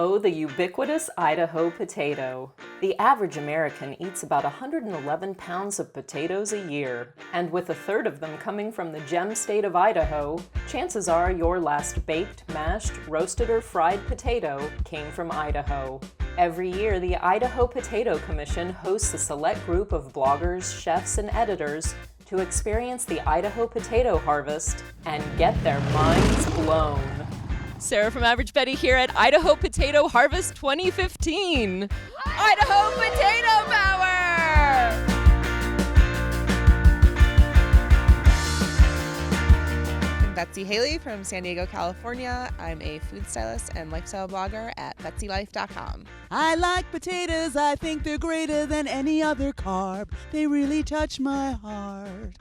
Oh, the ubiquitous Idaho potato. The average American eats about 111 pounds of potatoes a year, and with a third of them coming from the gem state of Idaho, chances are your last baked, mashed, roasted, or fried potato came from Idaho. Every year, the Idaho Potato Commission hosts a select group of bloggers, chefs, and editors to experience the Idaho Potato Harvest and get their minds blown. Sara from AverageBetty here at Idaho Potato Harvest 2015. Idaho Potato Power! I'm Betsy Haley from San Diego, California. I'm a food stylist and lifestyle blogger at betsylife.com. I like potatoes. I think they're greater than any other carb. They really touch my heart.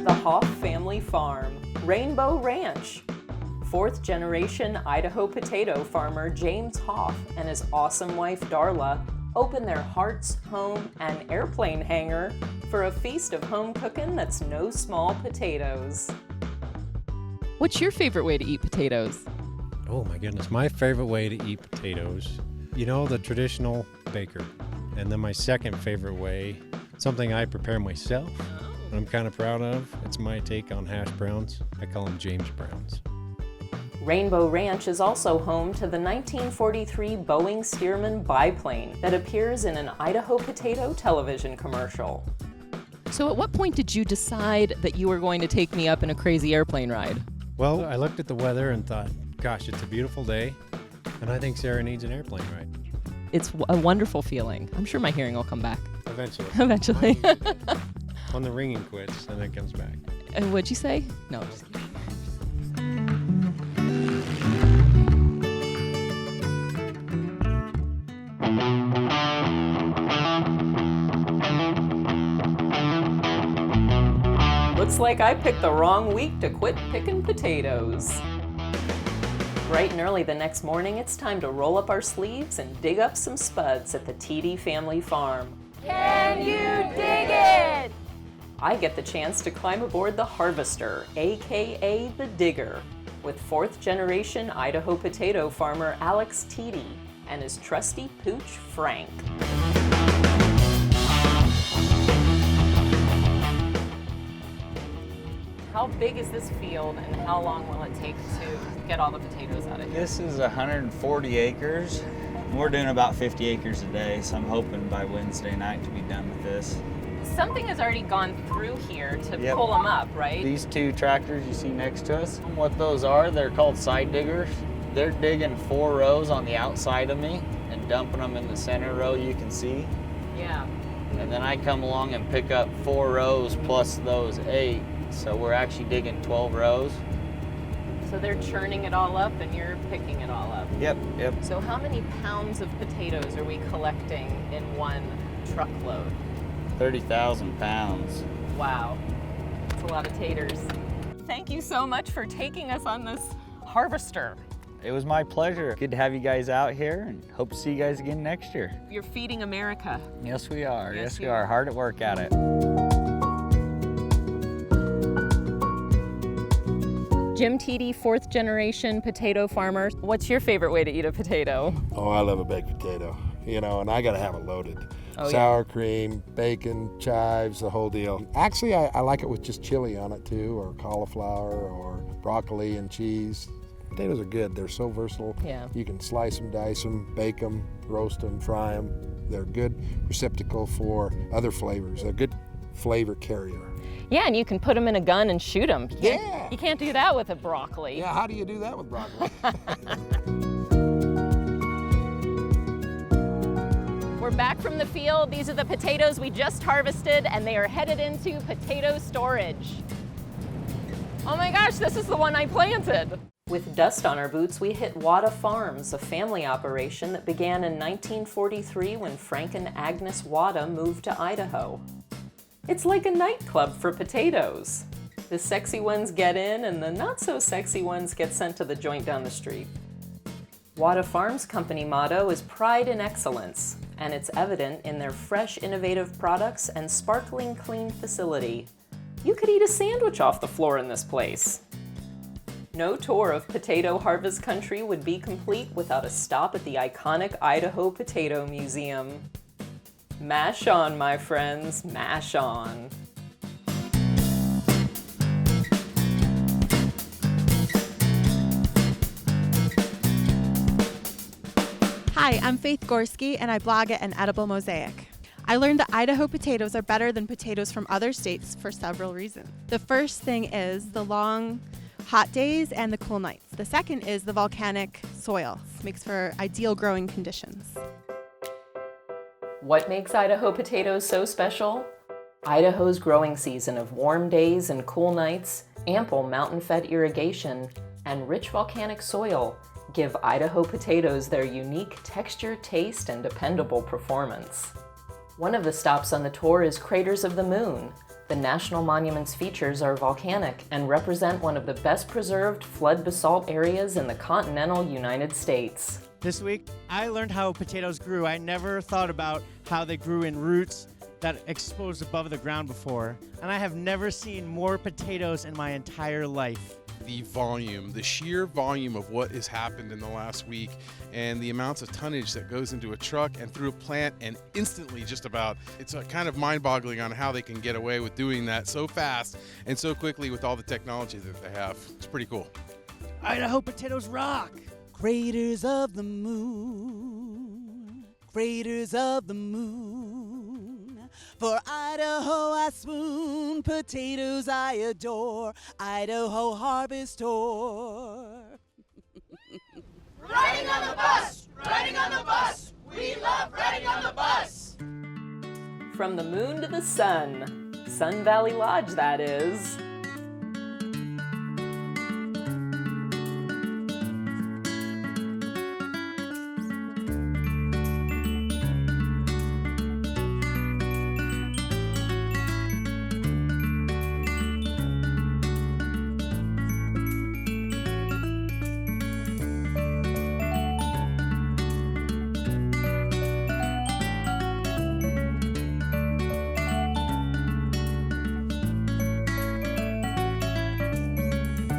The Hoff Family Farm, Rainbow Ranch. Fourth generation Idaho potato farmer James Hoff and his awesome wife Darla open their hearts, home, and airplane hangar for a feast of home cooking that's no small potatoes. What's your favorite way to eat potatoes? Oh my goodness, my favorite way to eat potatoes, the traditional baker. And then my second favorite way, something I prepare myself, and I'm kind of proud of. It's my take on hash browns. I call them James Browns. Rainbow Ranch is also home to the 1943 Boeing Stearman biplane that appears in an Idaho Potato television commercial. So at what point did you decide that you were going to take me up in a crazy airplane ride? Well, I looked at the weather and thought, gosh, it's a beautiful day, and I think Sara needs an airplane ride. It's a wonderful feeling. I'm sure my hearing will come back. Eventually. Eventually. When the ringing quits, and then it comes back. What'd you say? No, just kidding. Looks like I picked the wrong week to quit picking potatoes. Bright and early the next morning, it's time to roll up our sleeves and dig up some spuds at the TD family farm. Can you dig it? I get the chance to climb aboard the Harvester, aka the Digger, with fourth generation Idaho potato farmer Alex Teedy and his trusty pooch Frank. How big is this field and how long will it take to get all the potatoes out of here? This is 140 acres. We're doing about 50 acres a day, so I'm hoping by Wednesday night to be done with this. Something has already gone through here to Yep. pull them up, right? These two tractors you see next to us, what those are, they're called side diggers. They're digging 4 rows on the outside of me and dumping them in the center row you can see. Yeah. And then I come along and pick up 4 rows plus those 8. So we're actually digging 12 rows. So they're churning it all up and you're picking it all up. Yep. So how many pounds of potatoes are we collecting in one truckload? 30,000 pounds. Wow, that's a lot of taters. Thank you so much for taking us on this harvester. It was my pleasure. Good to have you guys out here and hope to see you guys again next year. You're feeding America. Yes, we are. Yes, Yes, we you are. are. Hard at work at it. Jim Teedy, fourth generation potato farmer. What's your favorite way to eat a potato? Oh, I love a baked potato, and I gotta have it loaded. Oh, Sour cream, bacon, chives, the whole deal. Actually, I like it with just chili on it too, or cauliflower, or broccoli and cheese. Potatoes are good. They're so versatile. Yeah. You can slice them, dice them, bake them, roast them, fry them. They're a good receptacle for other flavors. They're a good flavor carrier. Yeah, and you can put them in a gun and shoot them. Yeah. You can't do that with a broccoli. Yeah, how do you do that with broccoli? We're back from the field. These are the potatoes we just harvested, and they are headed into potato storage. Oh my gosh, this is the one I planted. With dust on our boots, we hit Wada Farms, a family operation that began in 1943 when Frank and Agnes Wada moved to Idaho. It's like a nightclub for potatoes. The sexy ones get in, and the not-so-sexy ones get sent to the joint down the street. Wada Farms company motto is pride in excellence, and it's evident in their fresh, innovative products and sparkling clean facility. You could eat a sandwich off the floor in this place. No tour of potato harvest country would be complete without a stop at the iconic Idaho Potato Museum. Mash on, my friends, mash on. Hi, I'm Faith Gorski, and I blog at An Edible Mosaic. I learned that Idaho potatoes are better than potatoes from other states for several reasons. The first thing is the long, hot days and the cool nights. The second is the volcanic soil. Makes for ideal growing conditions. What makes Idaho potatoes so special? Idaho's growing season of warm days and cool nights, ample mountain-fed irrigation, and rich volcanic soil give Idaho potatoes their unique texture, taste, and dependable performance. One of the stops on the tour is Craters of the Moon. The National Monument's features are volcanic and represent one of the best preserved flood basalt areas in the continental United States. This week, I learned how potatoes grew. I never thought about how they grew in roots that exposed above the ground before. And I have never seen more potatoes in my entire life. The volume, the sheer volume of what has happened in the last week and the amounts of tonnage that goes into a truck and through a plant and instantly just about, it's kind of mind-boggling on how they can get away with doing that so fast and so quickly with all the technology that they have. It's pretty cool. Idaho potatoes rock! Craters of the moon, craters of the moon. For Idaho I swoon, potatoes I adore, Idaho Harvest Tour. Riding on the bus! Riding on the bus! We love riding on the bus! From the moon to the sun, Sun Valley Lodge, that is.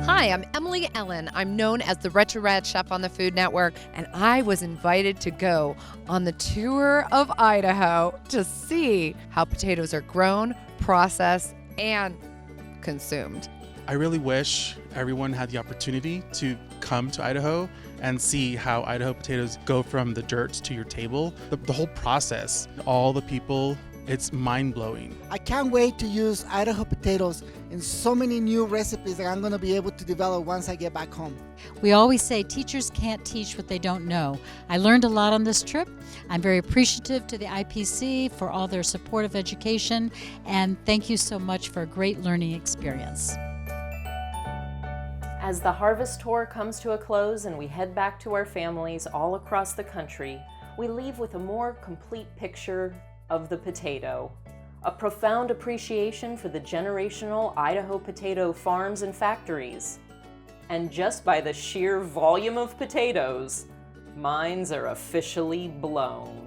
Hi, I'm Emily Ellen. I'm known as the Retro Rad Chef on the Food Network, and I was invited to go on the tour of Idaho to see how potatoes are grown, processed, and consumed. I really wish everyone had the opportunity to come to Idaho and see how Idaho potatoes go from the dirt to your table. The whole process, all the people, it's mind-blowing. I can't wait to use Idaho potatoes in so many new recipes that I'm going to be able to develop once I get back home. We always say teachers can't teach what they don't know. I learned a lot on this trip. I'm very appreciative to the IPC for all their support of education, and thank you so much for a great learning experience. As the harvest tour comes to a close and we head back to our families all across the country, we leave with a more complete picture of the potato, a profound appreciation for the generational Idaho potato farms and factories. And just by the sheer volume of potatoes, minds are officially blown.